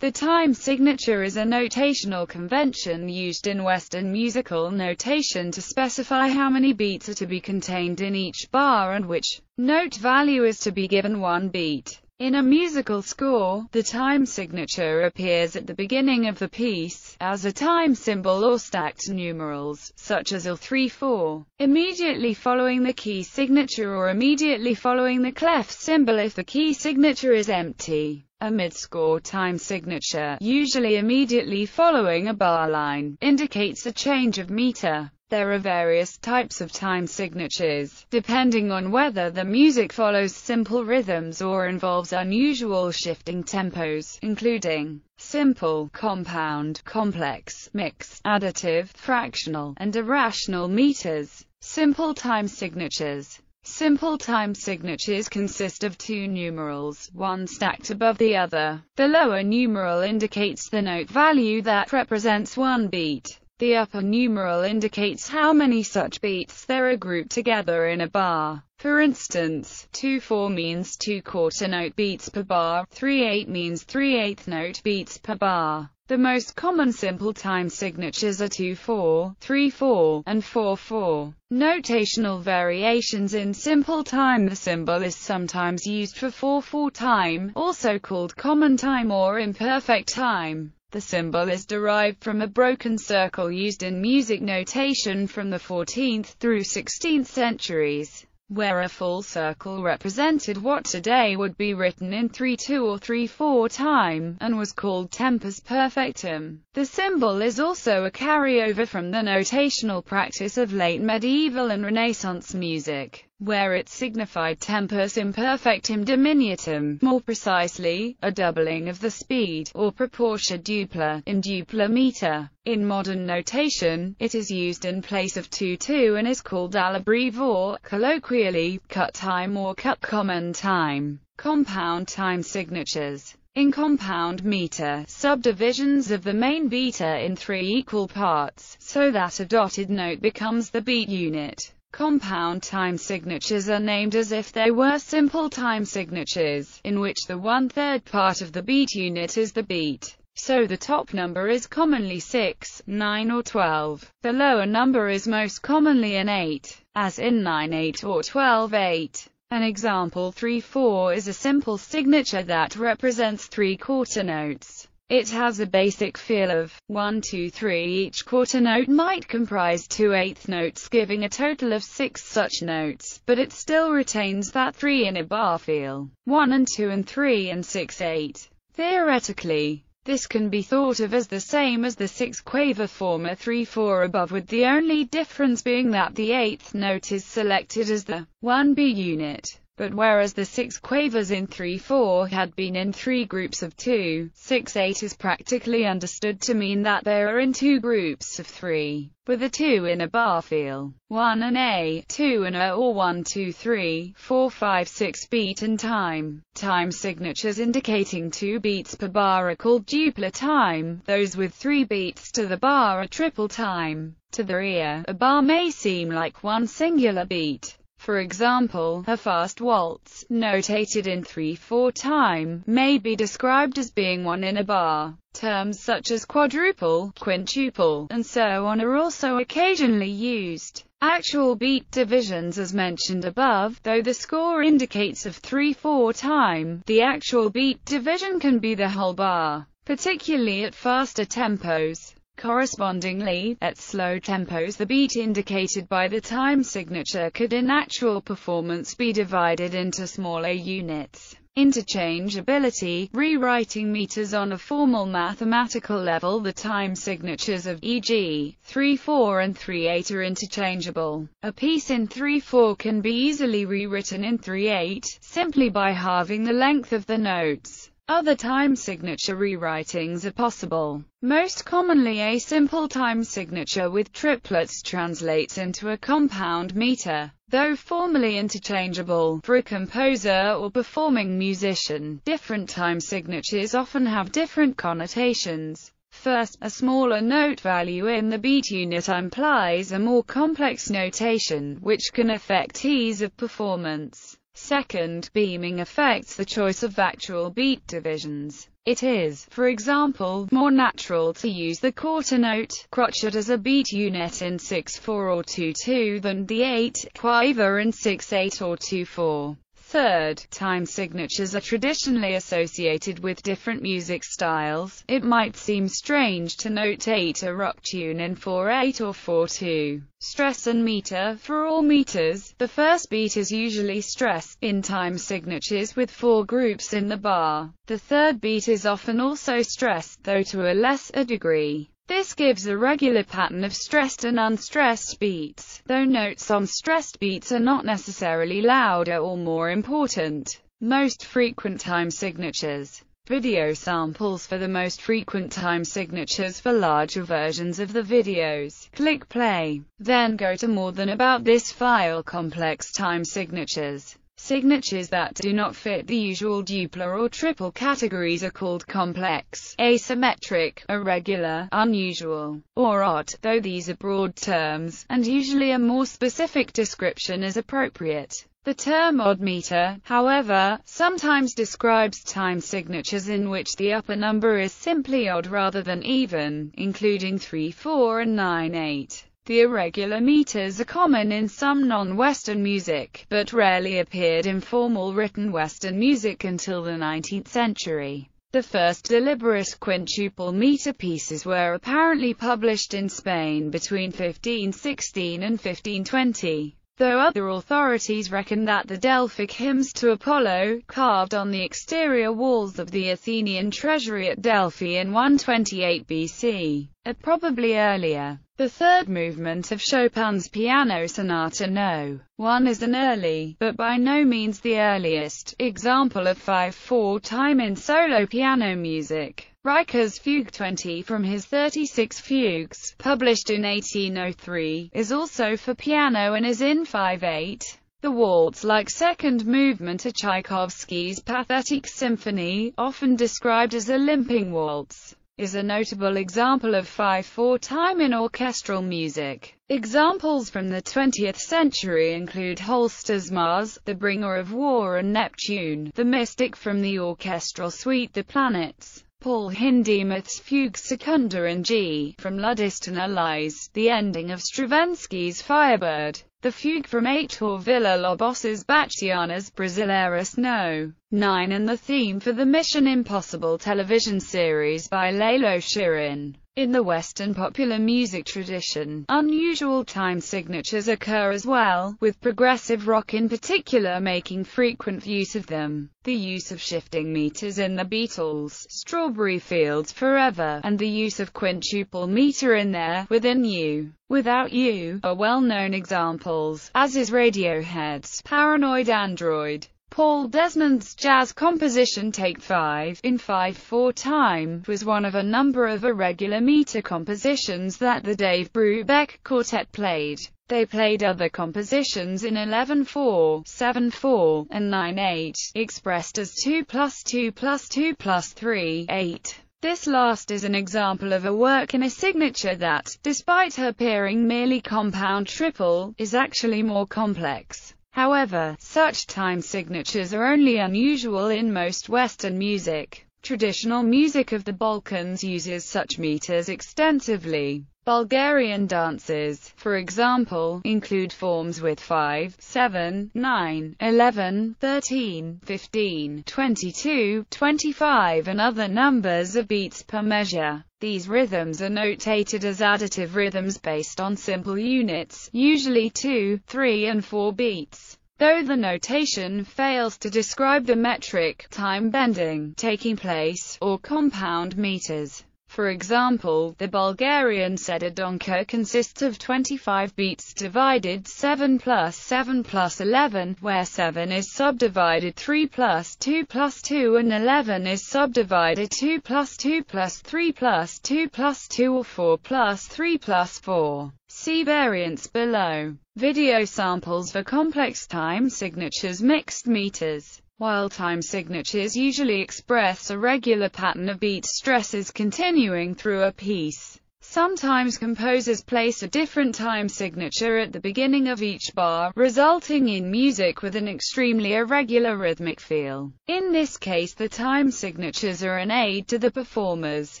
The time signature is a notational convention used in Western musical notation to specify how many beats are to be contained in each bar and which note value is to be given one beat. In a musical score, the time signature appears at the beginning of the piece, as a time symbol or stacked numerals, such as L3-4, immediately following the key signature or immediately following the clef symbol if the key signature is empty. A mid-score time signature, usually immediately following a bar line, indicates a change of meter. There are various types of time signatures, depending on whether the music follows simple rhythms or involves unusual shifting tempos, including simple, compound, complex, mixed, additive, fractional, and irrational meters. Simple time signatures. Simple time signatures consist of two numerals, one stacked above the other. The lower numeral indicates the note value that represents one beat. The upper numeral indicates how many such beats there are grouped together in a bar. For instance, 2/4 means 2 quarter note beats per bar, 3/8 means 3/8 note beats per bar. The most common simple time signatures are 2/4, 3/4, and 4/4. Notational variations in simple time. The symbol is sometimes used for 4/4 time, also called common time or imperfect time. The symbol is derived from a broken circle used in music notation from the 14th through 16th centuries, where a full circle represented what today would be written in 3/2 or 3/4 time, and was called tempus perfectum. The symbol is also a carryover from the notational practice of late medieval and Renaissance music, where it signified tempus imperfectum diminutum, more precisely, a doubling of the speed, or proportia dupla, in dupla meter. In modern notation, it is used in place of 2/2 and is called all'abbrev or, colloquially, cut time or cut common time. Compound time signatures. In compound meter, subdivisions of the main beat are in 3 equal parts, so that a dotted note becomes the beat unit. Compound time signatures are named as if they were simple time signatures, in which the 1/3 part of the beat unit is the beat. So the top number is commonly 6, 9 or 12. The lower number is most commonly an 8, as in 9/8 or 12/8. An example 3/4 is a simple signature that represents 3 quarter notes. It has a basic feel of 1, 2, 3. Each quarter note might comprise 2/8 notes, giving a total of 6 such notes, but it still retains that 3 in a bar feel. 1 and 2 and 3 and 6/8. Theoretically, this can be thought of as the same as the 6-quaver former 3/4 above, with the only difference being that the 8th note is selected as the 1B unit. But whereas the 6 quavers in 3/4 had been in 3 groups of 2, 6/8 is practically understood to mean that they are in 2 groups of 3, with a 2 in a bar feel. 1 and A, 2 and A, or 1, 2, 3, 4, 5, 6 beat and time. Time signatures indicating 2 beats per bar are called dupla time. Those with 3 beats to the bar are triple time. To the ear, a bar may seem like one singular beat. For example, a fast waltz, notated in 3/4 time, may be described as being 1 in a bar. Terms such as quadruple, quintuple, and so on are also occasionally used. Actual beat divisions as mentioned above, though the score indicates of 3/4 time, the actual beat division can be the whole bar, particularly at faster tempos. Correspondingly, at slow tempos the beat indicated by the time signature could in actual performance be divided into smaller units. Interchangeability, rewriting meters on a formal mathematical level. The time signatures of e.g. 3/4 and 3/8 are interchangeable. A piece in 3/4 can be easily rewritten in 3/8, simply by halving the length of the notes. Other time signature rewritings are possible. Most commonly a simple time signature with triplets translates into a compound meter. Though formally interchangeable, for a composer or performing musician, different time signatures often have different connotations. First, a smaller note value in the beat unit implies a more complex notation, which can affect ease of performance. Second, beaming affects the choice of actual beat divisions. It is, for example, more natural to use the quarter note, crotchet as a beat unit in 6/4 or 2/2 than the 8/4 in 6/8 or 2/4. Third, time signatures are traditionally associated with different music styles. It might seem strange to notate a rock tune in 4/8 or 4/2. Stress and meter. For all meters, the first beat is usually stressed in time signatures with 4 groups in the bar. The third beat is often also stressed, though to a lesser degree. This gives a regular pattern of stressed and unstressed beats, though notes on stressed beats are not necessarily louder or more important. Most frequent time signatures. Video samples. For the most frequent time signatures for larger versions of the videos, click play. Then go to More Than About This file. Complex time signatures. Signatures that do not fit the usual duple or triple categories are called complex, asymmetric, irregular, unusual, or odd, though these are broad terms, and usually a more specific description is appropriate. The term odd meter, however, sometimes describes time signatures in which the upper number is simply odd rather than even, including 3/4 and 9/8. The irregular meters are common in some non-Western music, but rarely appeared in formal written Western music until the 19th century. The first deliberate quintuple meter pieces were apparently published in Spain between 1516 and 1520. Though other authorities reckon that the Delphic hymns to Apollo, carved on the exterior walls of the Athenian treasury at Delphi in 128 BC, are probably earlier. The third movement of Chopin's Piano Sonata No. 1 is an early, but by no means the earliest, example of 5/4 time in solo piano music. Riker's Fugue 20 from his 36 fugues, published in 1803, is also for piano and is in 5/8. The waltz-like second movement of Tchaikovsky's Pathetic Symphony, often described as a limping waltz, is a notable example of 5/4 time in orchestral music. Examples from the 20th century include Holster's Mars, The Bringer of War, and Neptune, the mystic from the orchestral suite The Planets. Paul Hindemith's Fugue Secunda in G, from La Distana Lies, the ending of Stravinsky's Firebird. The Fugue from Heitor Villa-Lobos's Bachianas Brasileiras No. 9 and the theme for the Mission Impossible television series by Lalo Schifrin. In the Western popular music tradition, unusual time signatures occur as well, with progressive rock in particular making frequent use of them. The use of shifting meters in the Beatles' Strawberry Fields Forever, and the use of quintuple meter in There, Within You, Without You, are well-known examples, as is Radiohead's Paranoid Android. Paul Desmond's jazz composition Take 5, in 5/4 time, was one of a number of irregular meter compositions that the Dave Brubeck Quartet played. They played other compositions in 11/4, 7/4, and 9/8, expressed as 2+2+2+3/8. This last is an example of a work in a signature that, despite appearing merely compound triple, is actually more complex. However, such time signatures are only unusual in most Western music. Traditional music of the Balkans uses such meters extensively. Bulgarian dances, for example, include forms with 5, 7, 9, 11, 13, 15, 22, 25 and other numbers of beats per measure. These rhythms are notated as additive rhythms based on simple units, usually 2, 3 and 4 beats. Though the notation fails to describe the metric time bending taking place, or compound meters. For example, the Bulgarian Sedadonka consists of 25 beats divided 7 plus 7 plus 11, where 7 is subdivided 3 plus 2 plus 2 and 11 is subdivided 2 plus 2 plus 3 plus 2 plus 2 or 4 plus 3 plus 4. See variants below. Video samples for complex time signatures mixed meters. While time signatures usually express a regular pattern of beat stresses continuing through a piece, Sometimes composers place a different time signature at the beginning of each bar, resulting in music with an extremely irregular rhythmic feel. In this case, the time signatures are an aid to the performers,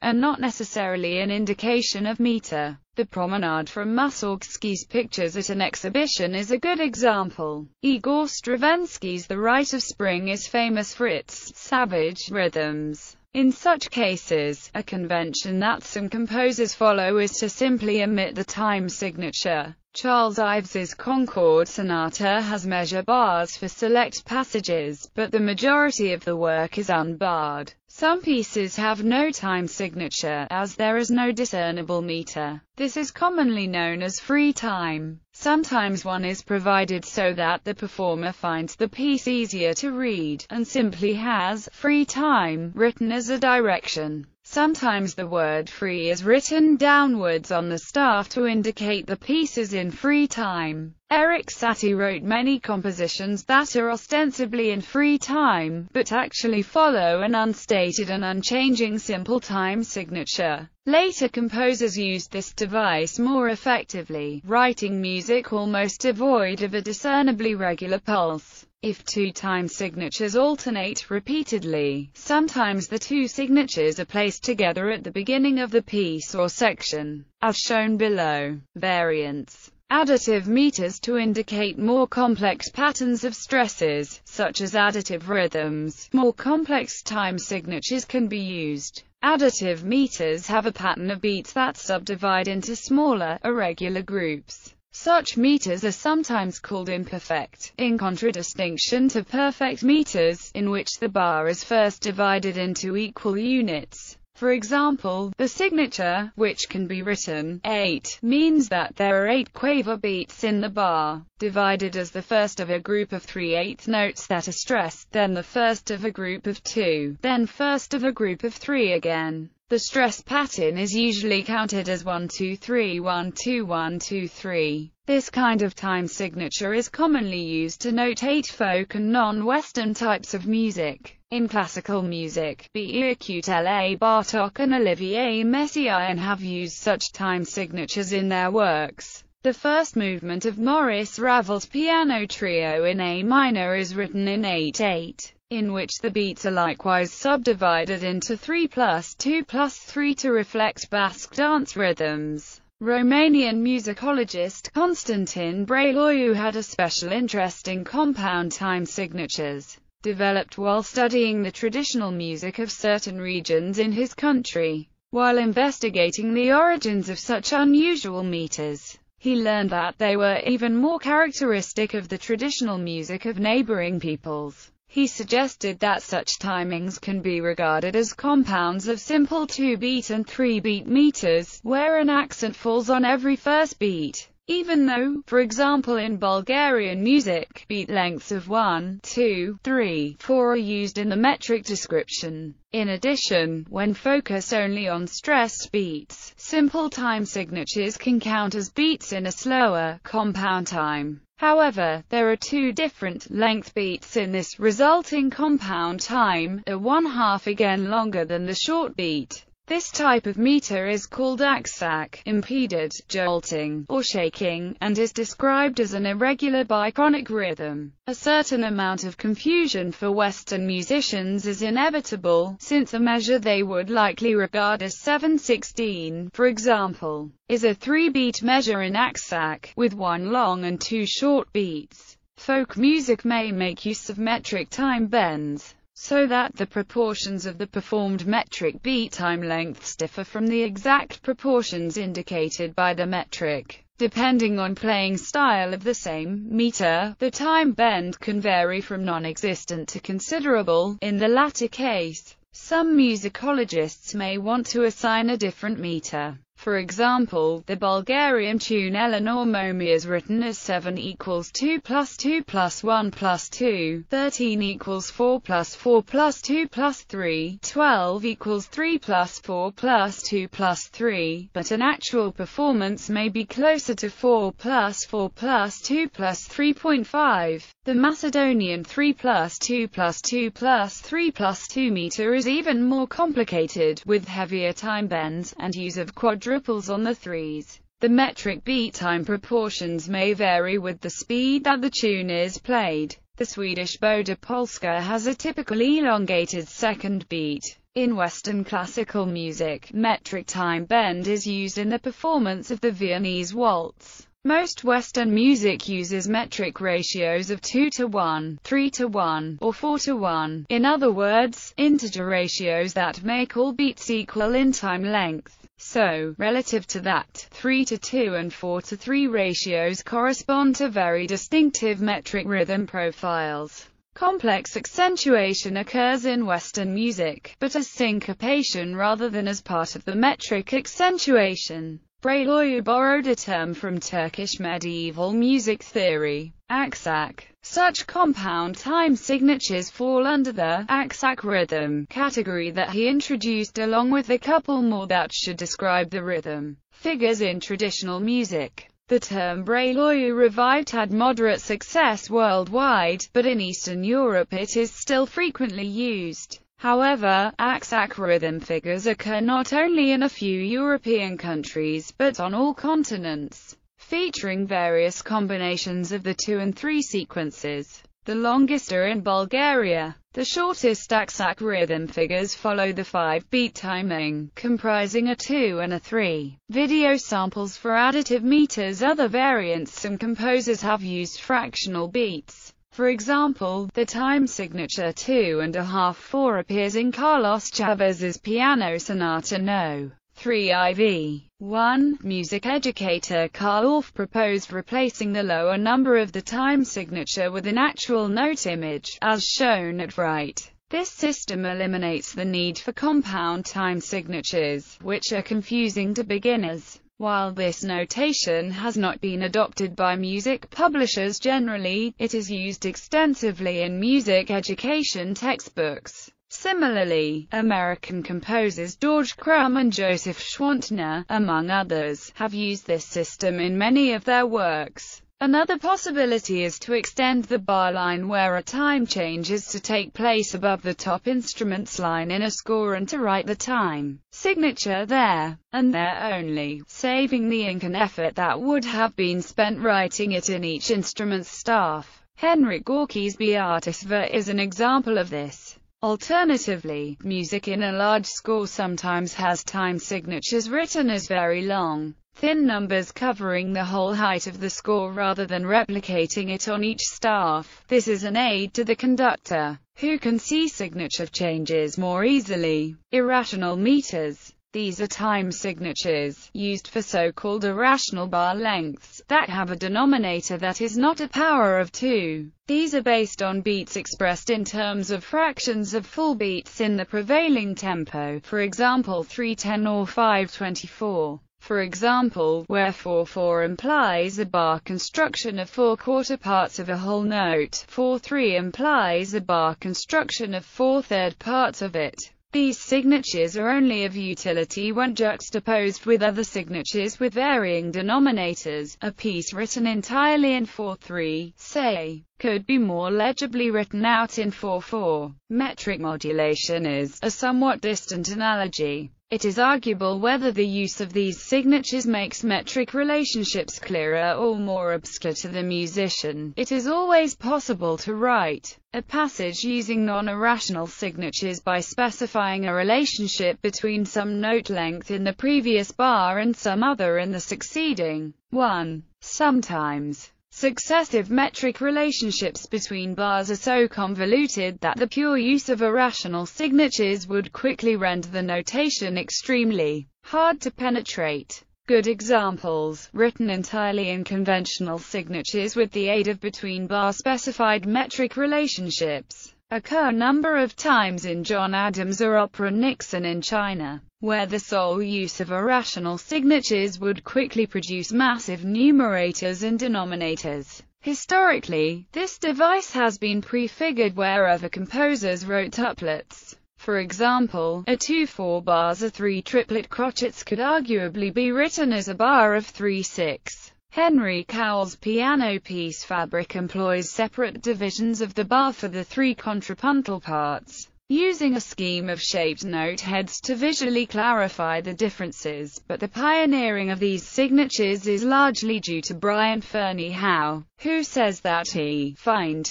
and not necessarily an indication of meter. The promenade from Mussorgsky's pictures at an exhibition is a good example. Igor Stravinsky's The Rite of Spring is famous for its savage rhythms. In such cases, a convention that some composers follow is to simply omit the time signature. Charles Ives's Concord Sonata has measure bars for select passages, but the majority of the work is unbarred. Some pieces have no time signature, as there is no discernible meter. This is commonly known as free time. Sometimes one is provided so that the performer finds the piece easier to read, and simply has free time written as a direction. Sometimes the word free is written downwards on the staff to indicate the piece is in free time. Erik Satie wrote many compositions that are ostensibly in free time, but actually follow an unstated and unchanging simple time signature. Later composers used this device more effectively, writing music almost devoid of a discernibly regular pulse. If two time signatures alternate repeatedly, sometimes the two signatures are placed together at the beginning of the piece or section, as shown below. Variants. Additive meters to indicate more complex patterns of stresses, such as additive rhythms. More complex time signatures can be used. Additive meters have a pattern of beats that subdivide into smaller, irregular groups. Such meters are sometimes called imperfect, in contradistinction to perfect meters, in which the bar is first divided into equal units. For example, the signature, which can be written 8, means that there are 8 quaver beats in the bar, divided as the first of a group of 3/8 notes that are stressed, then the first of a group of 2, then first of a group of 3 again. The stress pattern is usually counted as 1 2 3 1 2 1 2 3. This kind of time signature is commonly used to notate folk and non-Western types of music. In classical music, Bécquut, Bartók and Olivier Messiaen have used such time signatures in their works. The first movement of Maurice Ravel's piano trio in A minor is written in 8/8. In which the beats are likewise subdivided into 3+2+3 to reflect Basque dance rhythms. Romanian musicologist Constantin Brailoiu had a special interest in compound time signatures, developed while studying the traditional music of certain regions in his country. While investigating the origins of such unusual meters, he learned that they were even more characteristic of the traditional music of neighboring peoples. He suggested that such timings can be regarded as compounds of simple 2-beat and 3-beat meters, where an accent falls on every first beat. Even though, for example in Bulgarian music, beat lengths of 1, 2, 3, 4 are used in the metric description. In addition, when focused only on stressed beats, simple time signatures can count as beats in a slower, compound time. However, there are two different length beats in this resulting compound time, a 1/2 again longer than the short beat. This type of meter is called aksak, impeded, jolting, or shaking, and is described as an irregular bichronic rhythm. A certain amount of confusion for Western musicians is inevitable, since a measure they would likely regard as 7/16, for example, is a 3-beat measure in aksak, with 1 long and 2 short beats. Folk music may make use of metric time bends, so that the proportions of the performed metric beat time lengths differ from the exact proportions indicated by the metric. Depending on playing style of the same meter, the time bend can vary from non-existent to considerable. In the latter case, some musicologists may want to assign a different meter. For example, the Bulgarian tune Eleanor Momi is written as 7 = 2 + 2 + 1 + 2, 13 = 4 + 4 + 2 + 3, 12 = 3 + 4 + 2 + 3, but an actual performance may be closer to 4 + 4 + 2 + 3.5. The Macedonian 3 + 2 + 2 + 3 + 2 meter is even more complicated, with heavier time bends, and use of quadruped quadruples on the threes. The metric beat time proportions may vary with the speed that the tune is played. The Swedish Boda Polska has a typical elongated second beat. In Western classical music, metric time bend is used in the performance of the Viennese waltz. Most Western music uses metric ratios of 2:1, 3:1, or 4:1. In other words, integer ratios that make all beats equal in time length. So, relative to that, 3:2 and 4:3 ratios correspond to very distinctive metric rhythm profiles. Complex accentuation occurs in Western music, but as syncopation rather than as part of the metric accentuation. Breloyu borrowed a term from Turkish medieval music theory, aksak. Such compound time signatures fall under the aksak rhythm category that he introduced along with a couple more that should describe the rhythm figures in traditional music. The term Breloyu revived had moderate success worldwide, but in Eastern Europe it is still frequently used. However, aksak rhythm figures occur not only in a few European countries but on all continents, featuring various combinations of the 2 and 3 sequences. The longest are in Bulgaria. The shortest aksak rhythm figures follow the 5-beat timing, comprising a 2 and a 3. Video samples for additive meters. Other variants. Some composers have used fractional beats. For example, the time signature 2.5/4 appears in Carlos Chavez's Piano Sonata No. 3 IV. 1. Music educator Carl Orff proposed replacing the lower number of the time signature with an actual note image, as shown at right. This system eliminates the need for compound time signatures, which are confusing to beginners. While this notation has not been adopted by music publishers generally, it is used extensively in music education textbooks. Similarly, American composers George Crumb and Joseph Schwantner, among others, have used this system in many of their works. Another possibility is to extend the bar line where a time change is to take place above the top instruments line in a score and to write the time signature there, and there only, saving the ink and effort that would have been spent writing it in each instrument's staff. Henryk Gorky's Beatisva is an example of this. Alternatively, music in a large score sometimes has time signatures written as very long, thin numbers covering the whole height of the score rather than replicating it on each staff. This is an aid to the conductor, who can see signature changes more easily. Irrational meters. These are time signatures, used for so-called irrational bar lengths, that have a denominator that is not a power of 2. These are based on beats expressed in terms of fractions of full beats in the prevailing tempo, for example 3/10 or 5/24. For example, where 4/4 implies a bar construction of 4 quarter parts of a whole note, 4/3 implies a bar construction of 4/3 parts of it. These signatures are only of utility when juxtaposed with other signatures with varying denominators. A piece written entirely in 4/3, say, could be more legibly written out in 4/4. Metric modulation is a somewhat distant analogy. It is arguable whether the use of these signatures makes metric relationships clearer or more obscure to the musician. It is always possible to write a passage using non-irrational signatures by specifying a relationship between some note length in the previous bar and some other in the succeeding one. Sometimes, successive metric relationships between bars are so convoluted that the pure use of irrational signatures would quickly render the notation extremely hard to penetrate. Good examples, written entirely in conventional signatures with the aid of between-bar specified metric relationships, occur a number of times in John Adams' opera Nixon in China, where the sole use of irrational signatures would quickly produce massive numerators and denominators. Historically, this device has been prefigured wherever composers wrote tuplets. For example, a 2/4 bars or 3 triplet crotchets could arguably be written as a bar of 3/6. Henry Cowell's piano piece Fabric employs separate divisions of the bar for the 3 contrapuntal parts. using a scheme of shaped note heads to visually clarify the differences, but the pioneering of these signatures is largely due to Brian Fernie Howe, who says that he finds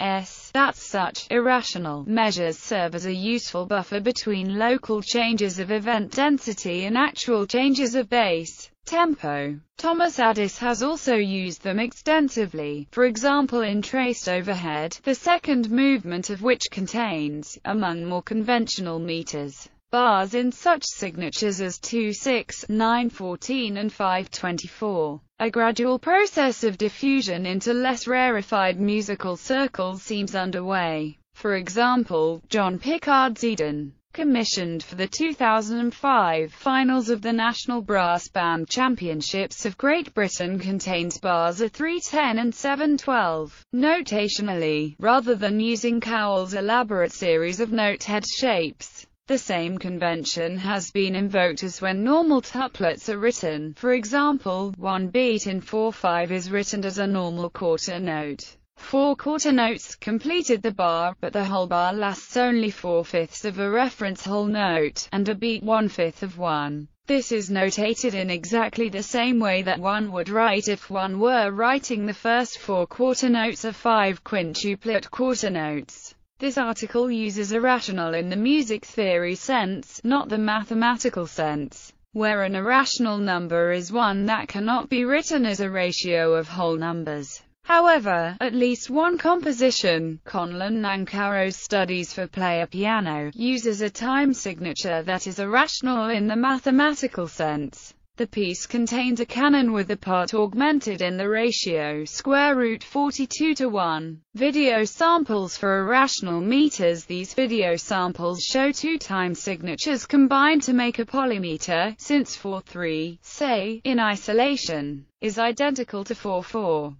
that such irrational measures serve as a useful buffer between local changes of event density and actual changes of bass tempo. Thomas Addis has also used them extensively, for example in traced overhead, the second movement of which contains, among more conventional meters, bars in such signatures as 2, 6, 9, 14 and 5, 24. A gradual process of diffusion into less rarefied musical circles seems underway. For example, John Pickard's Eden, commissioned for the 2005 finals of the National Brass Band Championships of Great Britain, contains bars of 310 and 712, notationally, rather than using Cowell's elaborate series of note-head shapes. The same convention has been invoked as when normal tuplets are written. For example, one beat in 4/5 is written as a normal quarter note. 4 quarter notes completed the bar, but the whole bar lasts only 4/5 of a reference whole note, and a beat 1/5 of one. This is notated in exactly the same way that one would write if one were writing the first 4 quarter notes of 5 quintuplet quarter notes. This article uses irrational in the music theory sense, not the mathematical sense, where an irrational number is one that cannot be written as a ratio of whole numbers. However, at least one composition, Conlon Nancarrow's Studies for Player Piano, uses a time signature that is irrational in the mathematical sense. The piece contains a canon with the part augmented in the ratio √42:1. Video samples for irrational meters. These video samples show 2 time signatures combined to make a polymeter, since 4/3, say, in isolation, is identical to 4/4.